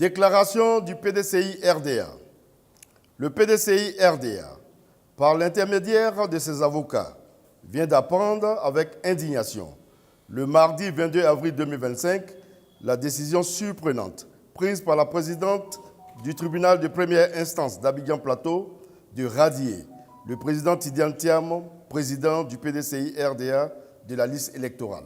Déclaration du PDCI-RDA. Le PDCI-RDA, par l'intermédiaire de ses avocats, vient d'apprendre avec indignation, le mardi 22 avril 2025, la décision surprenante prise par la présidente du tribunal de première instance d'Abidjan-Plateau de radier le président Tidiane Thiam, président du PDCI-RDA de la liste électorale.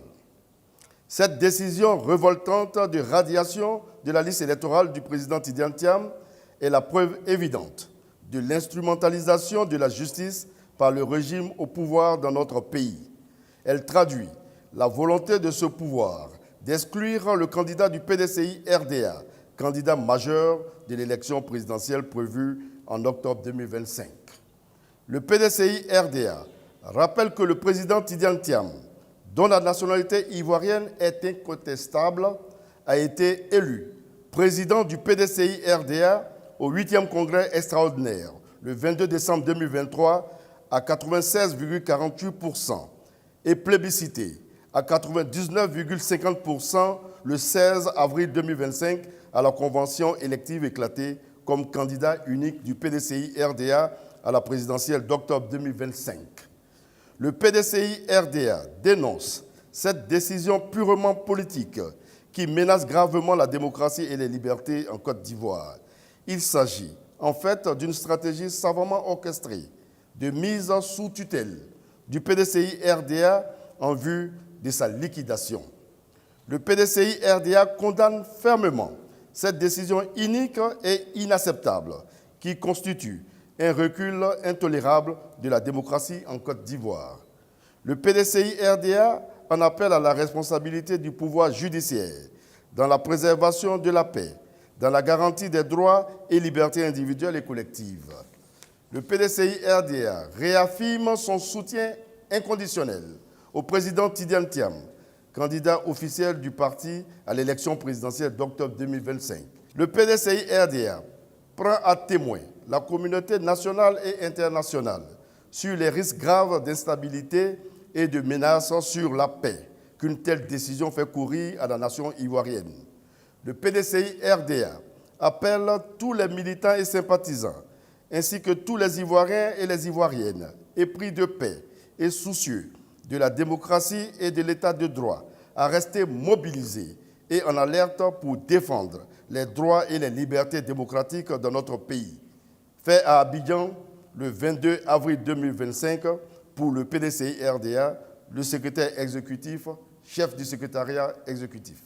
Cette décision révoltante de radiation de la liste électorale du président Tidiane Thiam est la preuve évidente de l'instrumentalisation de la justice par le régime au pouvoir dans notre pays. Elle traduit la volonté de ce pouvoir d'exclure le candidat du PDCI-RDA, candidat majeur de l'élection présidentielle prévue en octobre 2025. Le PDCI-RDA rappelle que le président Tidiane Thiam, dont la nationalité ivoirienne est incontestable, a été élu président du PDCI-RDA au 8e congrès extraordinaire le 22 décembre 2023 à 96,48% et plébiscité à 99,50% le 16 avril 2025 à la convention élective éclatée comme candidat unique du PDCI-RDA à la présidentielle d'octobre 2025. Le PDCI-RDA dénonce cette décision purement politique qui menace gravement la démocratie et les libertés en Côte d'Ivoire. Il s'agit en fait d'une stratégie savamment orchestrée de mise sous tutelle du PDCI-RDA en vue de sa liquidation. Le PDCI-RDA condamne fermement cette décision inique et inacceptable qui constitue un recul intolérable de la démocratie en Côte d'Ivoire. Le PDCI-RDA en appelle à la responsabilité du pouvoir judiciaire dans la préservation de la paix, dans la garantie des droits et libertés individuelles et collectives. Le PDCI-RDA réaffirme son soutien inconditionnel au président Tidiane Thiam, candidat officiel du parti à l'élection présidentielle d'octobre 2025. Le PDCI-RDA prend à témoin la communauté nationale et internationale sur les risques graves d'instabilité et de menaces sur la paix qu'une telle décision fait courir à la nation ivoirienne. Le PDCI-RDA appelle tous les militants et sympathisants, ainsi que tous les Ivoiriens et les Ivoiriennes, épris de paix et soucieux de la démocratie et de l'état de droit, à rester mobilisés et en alerte pour défendre les droits et les libertés démocratiques dans notre pays. Fait à Abidjan le 22 avril 2025 pour le PDCI-RDA, le secrétaire exécutif, chef du secrétariat exécutif.